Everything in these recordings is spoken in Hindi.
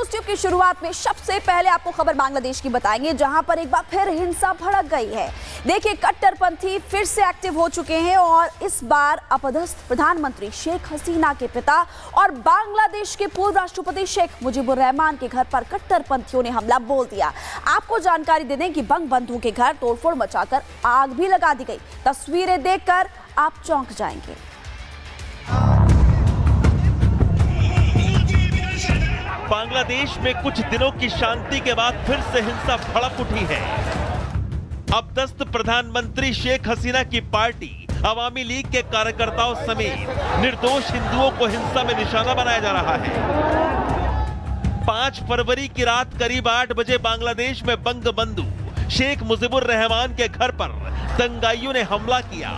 न्यूज ट्यूब की शुरुआत में सबसे पहले आपको खबर बांग्लादेश की बताएंगे, जहां पर एक बार फिर हिंसा भड़क गई है। देखिए, कट्टरपंथी फिर से एक्टिव हो चुके हैं और इस बार अपदस्थ प्रधानमंत्री शेख हसीना के पिता और बांग्लादेश के पूर्व राष्ट्रपति शेख मुजीबुर रहमान के घर पर कट्टरपंथियों ने हमला बोल दिया। आपको जानकारी दे दें कि बंगबंधु के घर तोड़फोड़ मचाकर आग भी लगा दी गई। तस्वीरें देखकर आप चौंक जाएंगे। बांग्लादेश में कुछ दिनों की शांति के बाद फिर से हिंसा भड़क उठी है। अपदस्थ प्रधानमंत्री शेख हसीना की पार्टी अवामी लीग के कार्यकर्ताओं समेत निर्दोष हिंदुओं को हिंसा में निशाना बनाया जा रहा है। 5 फरवरी की रात करीब 8 बजे बांग्लादेश में बंगबंधु शेख मुजीबुर रहमान के घर पर दंगाइयों ने हमला किया।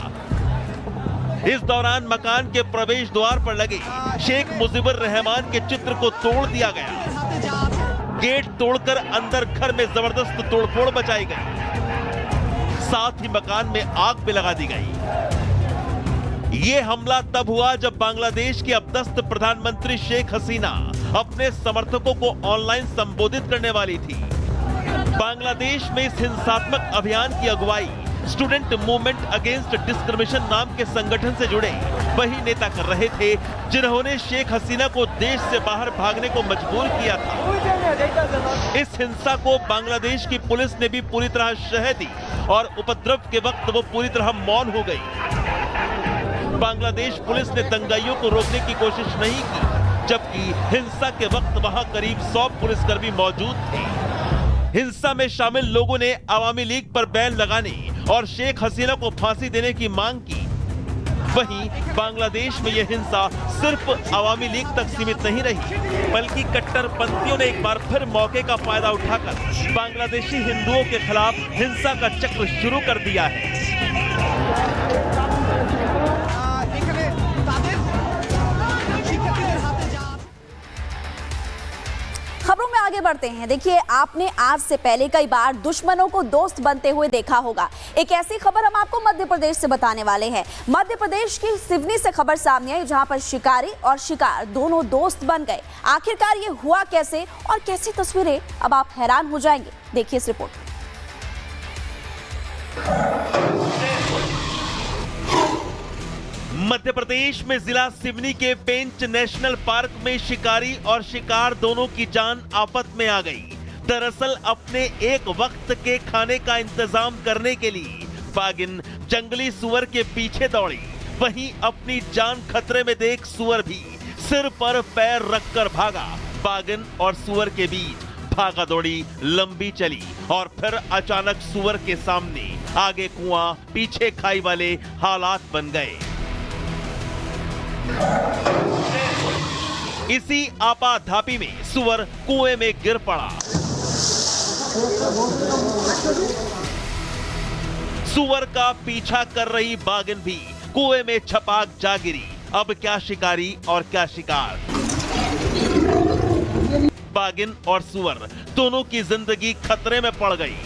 इस दौरान मकान के प्रवेश द्वार पर लगे शेख मुजीबुर रहमान के चित्र को तोड़ दिया गया। गेट तोड़कर अंदर घर में जबरदस्त तोड़फोड़ मचाई गई। साथ ही मकान में आग भी लगा दी गई। ये हमला तब हुआ जब बांग्लादेश की अपदस्थ प्रधानमंत्री शेख हसीना अपने समर्थकों को ऑनलाइन संबोधित करने वाली थी। बांग्लादेश में इस हिंसात्मक अभियान की अगुवाई स्टूडेंट मूवमेंट अगेंस्ट डिस्क्रिमिनेशन नाम के संगठन से जुड़े वही नेता कर रहे थे, जिन्होंने शेख हसीना को देश से बाहर भागने को मजबूर किया था। इस हिंसा को बांग्लादेश की पुलिस ने भी पूरी तरह शह दी और उपद्रव के वक्त वो पूरी तरह मौन हो गई। बांग्लादेश पुलिस ने दंगाइयों को रोकने की कोशिश नहीं की, जबकि हिंसा के वक्त वहां करीब 100 पुलिसकर्मी मौजूद थे। हिंसा में शामिल लोगों ने अवामी लीग पर बैन लगाने और शेख हसीना को फांसी देने की मांग की। वहीं बांग्लादेश में यह हिंसा सिर्फ अवामी लीग तक सीमित नहीं रही, बल्कि कट्टरपंथियों ने एक बार फिर मौके का फायदा उठाकर बांग्लादेशी हिंदुओं के खिलाफ हिंसा का चक्र शुरू कर दिया है। खबरों में आगे बढ़ते हैं। देखिए, आपने आज से पहले कई बार दुश्मनों को दोस्त बनते हुए देखा होगा। एक ऐसी खबर हम आपको मध्य प्रदेश से बताने वाले हैं। मध्य प्रदेश की सिवनी से खबर सामने आई, जहां पर शिकारी और शिकार दोनों दोस्त बन गए। आखिरकार ये हुआ कैसे और कैसी तस्वीरें, अब आप हैरान हो जाएंगे। देखिए इस रिपोर्ट। मध्य प्रदेश में जिला सिवनी के पेंच नेशनल पार्क में शिकारी और शिकार दोनों की जान आफत में आ गई। दरअसल अपने एक वक्त के खाने का इंतजाम करने के लिए बागिन जंगली सुअर के पीछे दौड़ी। वहीं अपनी जान खतरे में देख सुअर भी सिर पर पैर रखकर भागा। बागिन और सुअर के बीच भागा दौड़ी लंबी चली और फिर अचानक सुअर के सामने आगे कुआं पीछे खाई वाले हालात बन गए। इसी आपाधापी में सुअर कुएं में गिर पड़ा। सुअर का पीछा कर रही बागिन भी कुएं में छपाक जा गिरी। अब क्या शिकारी और क्या शिकार। बागिन और सुअर दोनों की जिंदगी खतरे में पड़ गई।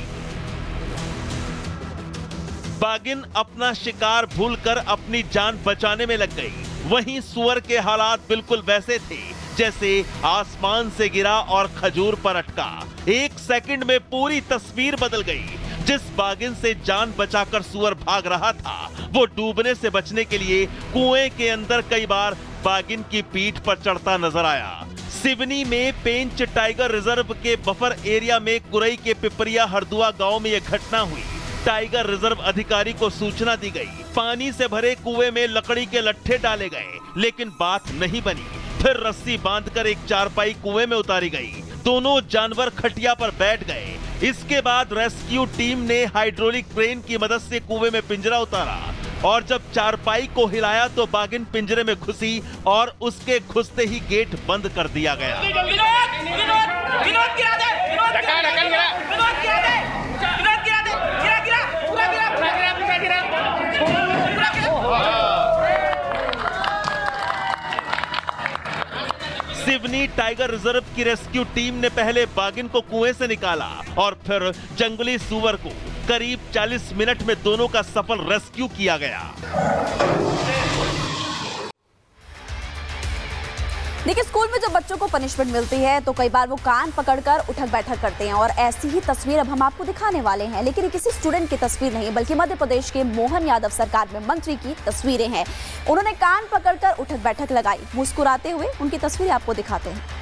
बागिन अपना शिकार भूलकर अपनी जान बचाने में लग गई। वहीं सुअर के हालात बिल्कुल वैसे थे जैसे आसमान से गिरा और खजूर पर अटका। 1 सेकंड में पूरी तस्वीर बदल गई। जिस बागिन से जान बचाकर सुअर भाग रहा था, वो डूबने से बचने के लिए कुएं के अंदर कई बार बागिन की पीठ पर चढ़ता नजर आया। सिवनी में पेंच टाइगर रिजर्व के बफर एरिया में कुरई के पिपरिया हरदुआ गांव में यह घटना हुई। टाइगर रिजर्व अधिकारी को सूचना दी गई। पानी से भरे कुएं में लकड़ी के लट्ठे डाले गए, लेकिन बात नहीं बनी। फिर रस्सी बांधकर एक चारपाई कुएं में उतारी गई। दोनों जानवर खटिया पर बैठ गए। इसके बाद रेस्क्यू टीम ने हाइड्रोलिक क्रेन की मदद से कुएं में पिंजरा उतारा और जब चारपाई को हिलाया तो बागिन पिंजरे में घुसी और उसके घुसते ही गेट बंद कर दिया गया। सिवनी टाइगर रिजर्व की रेस्क्यू टीम ने पहले बागिन को कुएं से निकाला और फिर जंगली सुअर को। करीब 40 मिनट में दोनों का सफल रेस्क्यू किया गया। देखिए, स्कूल में जब बच्चों को पनिशमेंट मिलती है तो कई बार वो कान पकड़कर उठक बैठक करते हैं और ऐसी ही तस्वीर अब हम आपको दिखाने वाले हैं। लेकिन ये किसी स्टूडेंट की तस्वीर नहीं बल्कि मध्य प्रदेश के मोहन यादव सरकार में मंत्री की तस्वीरें हैं। उन्होंने कान पकड़कर उठक बैठक लगाई। मुस्कुराते हुए उनकी तस्वीर आपको दिखाते हैं।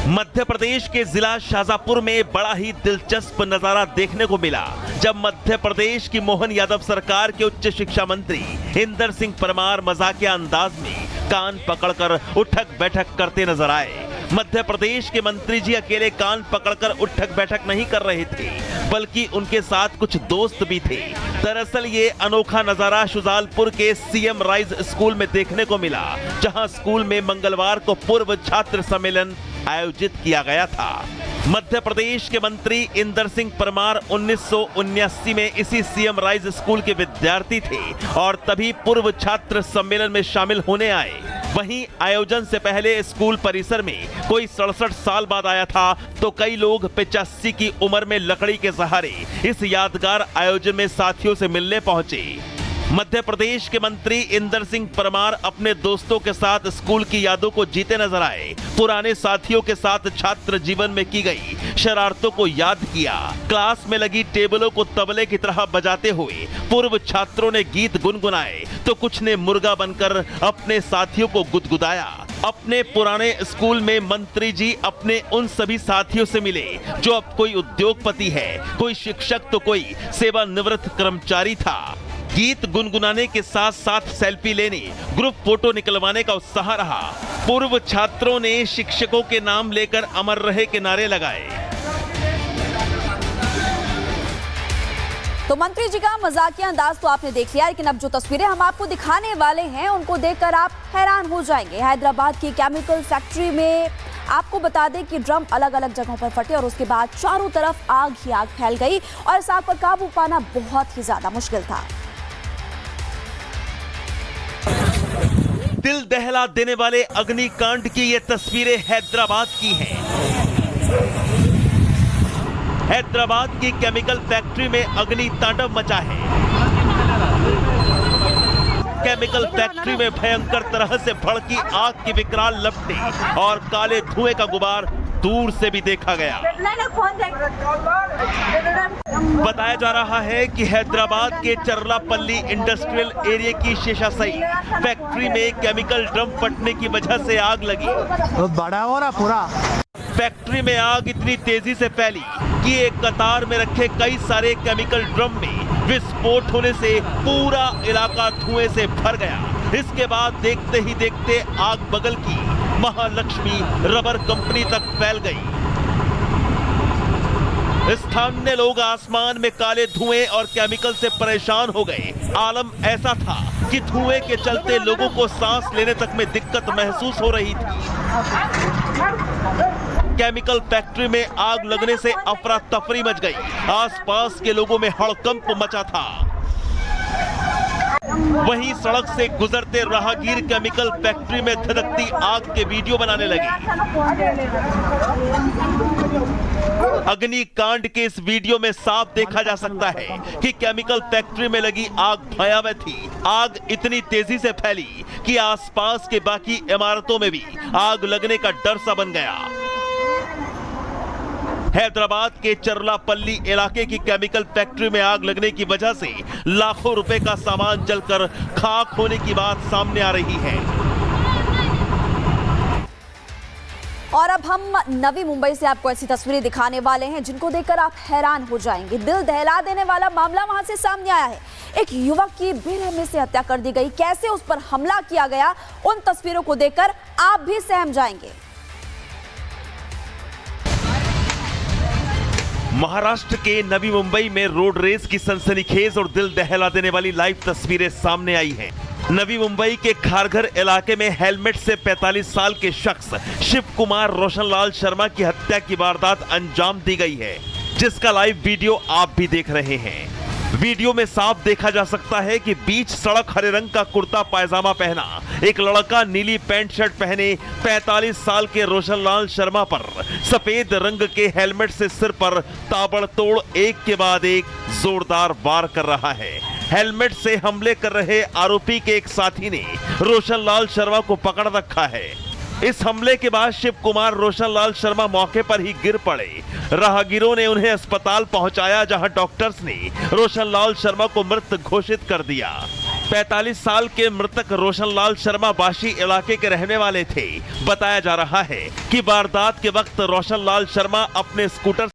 मध्य प्रदेश के जिला शाजापुर में बड़ा ही दिलचस्प नजारा देखने को मिला जब मध्य प्रदेश की मोहन यादव सरकार के उच्च शिक्षा मंत्री इंदर सिंह परमार मजाकिया अंदाज में कान पकड़कर उठक बैठक करते नजर आए। मध्य प्रदेश के मंत्री जी अकेले कान पकड़कर उठक बैठक नहीं कर रहे थे बल्कि उनके साथ कुछ दोस्त भी थे। दरअसल ये अनोखा नजारा शुजालपुर के सीएम राइज स्कूल में देखने को मिला, जहां स्कूल में मंगलवार को पूर्व छात्र सम्मेलन आयोजित किया गया था। मध्य प्रदेश के मंत्री इंदर सिंह परमार 1979 में इसी सीएम राइज स्कूल के विद्यार्थी थे और तभी पूर्व छात्र सम्मेलन में शामिल होने आए। वहीं आयोजन से पहले स्कूल परिसर में कोई 67 साल बाद आया था तो कई लोग 85 की उम्र में लकड़ी के सहारे इस यादगार आयोजन में साथियों से मिलने पहुंचे। मध्य प्रदेश के मंत्री इंदर सिंह परमार अपने दोस्तों के साथ स्कूल की यादों को जीते नजर आए। पुराने साथियों के साथ छात्र जीवन में की गई शरारतों को याद किया। क्लास में लगी टेबलों को तबले की तरह बजाते हुए पूर्व छात्रों ने गीत गुनगुनाए तो कुछ ने मुर्गा बनकर अपने साथियों को गुदगुदाया। अपने पुराने स्कूल में मंत्री जी अपने उन सभी साथियों से मिले जो अब कोई उद्योगपति है, कोई शिक्षक तो कोई सेवानिवृत्त कर्मचारी था। गीत गुनगुनाने के साथ साथ सेल्फी लेने, ग्रुप फोटो निकलवाने का उत्साह रहा। पूर्व छात्रों ने शिक्षकों के नाम लेकर अमर रहे के नारे लगाए। तो मंत्री जी का मजाकिया अंदाज तो आपने देख लिया, लेकिन अब जो तस्वीरें हम आपको दिखाने वाले हैं उनको देखकर आप हैरान हो जाएंगे। हैदराबाद की केमिकल फैक्ट्री में आपको बता दें कि ड्रम अलग अलग जगहों पर फटे और उसके बाद चारों तरफ आग ही आग फैल गई और इस आग पर काबू पाना बहुत ही ज्यादा मुश्किल था। दिल दहला देने वाले अग्निकांड की ये तस्वीरें हैदराबाद की हैं। हैदराबाद की केमिकल फैक्ट्री में अग्नि तांडव मचा है। केमिकल फैक्ट्री में भयंकर तरह से भड़की आग की विकराल लपटें और काले धुएं का गुबार दूर से भी देखा गया। बताया जा रहा है कि हैदराबाद के चरलापल्ली इंडस्ट्रियल एरिया की शेषासई फैक्ट्री में केमिकल ड्रम फटने की वजह से आग लगी। तो बड़ा हो रहा पूरा। फैक्ट्री में आग इतनी तेजी से फैली कि एक कतार में रखे कई सारे केमिकल ड्रम में विस्फोट होने से पूरा इलाका धुएं से भर गया। इसके बाद देखते ही देखते आग बगल की महालक्ष्मी रबर कंपनी तक फैल गई। स्थानीय लोग आसमान में काले धुएं और केमिकल से परेशान हो गए। आलम ऐसा था कि धुएं के चलते लोगों को सांस लेने तक में दिक्कत महसूस हो रही थी। केमिकल फैक्ट्री में आग लगने से अफरा तफरी मच गई। आसपास के लोगों में हड़कंप मचा था। वहीं सड़क से गुजरते राहगीर केमिकल फैक्ट्री में धधकती आग के वीडियो बनाने लगे। अग्निकांड के इस वीडियो में साफ देखा जा सकता है कि केमिकल फैक्ट्री में लगी आग भयावह थी। आग इतनी तेजी से फैली कि आसपास के बाकी इमारतों में भी आग लगने का डर सा बन गया। हैदराबाद के चरलापल्ली इलाके की केमिकल फैक्ट्री में आग लगने की वजह से लाखों रुपए का सामान जलकर खाक होने की बात सामने आ रही है। और अब हम नवी मुंबई से आपको ऐसी तस्वीरें दिखाने वाले हैं जिनको देखकर आप हैरान हो जाएंगे। दिल दहला देने वाला मामला वहां से सामने आया है। एक युवक की बेरहमी से हत्या कर दी गई। कैसे उस पर हमला किया गया, उन तस्वीरों को देखकर आप भी सहम जाएंगे। महाराष्ट्र के नवी मुंबई में रोड रेस की सनसनीखेज और दिल दहला देने वाली लाइव तस्वीरें सामने आई हैं। नवी मुंबई के खारघर इलाके में हेलमेट से 45 साल के शख्स शिव कुमार रोशनलाल शर्मा की हत्या की वारदात अंजाम दी गई है, जिसका लाइव वीडियो आप भी देख रहे हैं। वीडियो में साफ देखा जा सकता है कि बीच सड़क हरे रंग का कुर्ता पायजामा पहना एक लड़का नीली पैंट शर्ट पहने 45 साल के रोशनलाल शर्मा पर सफेद रंग के हेलमेट से सिर पर ताबड़तोड़ एक के बाद एक जोरदार वार कर रहा है। हेलमेट से हमले कर रहे आरोपी के एक साथी ने रोशन लाल शर्मा को पकड़ रखा है। इस हमले के बाद शिव कुमार रोशन लाल शर्मा मौके पर ही गिर पड़े। राहगीरों ने उन्हें अस्पताल पहुंचाया, जहां डॉक्टर्स ने रोशन लाल शर्मा को मृत घोषित कर दिया। 45 साल के मृतक रोशन लाल शर्मा बाशी इलाके के रहने वाले थे। बताया जा रहा है कि वारदात के वक्त रोशन लाल शर्मा अपने स्कूटर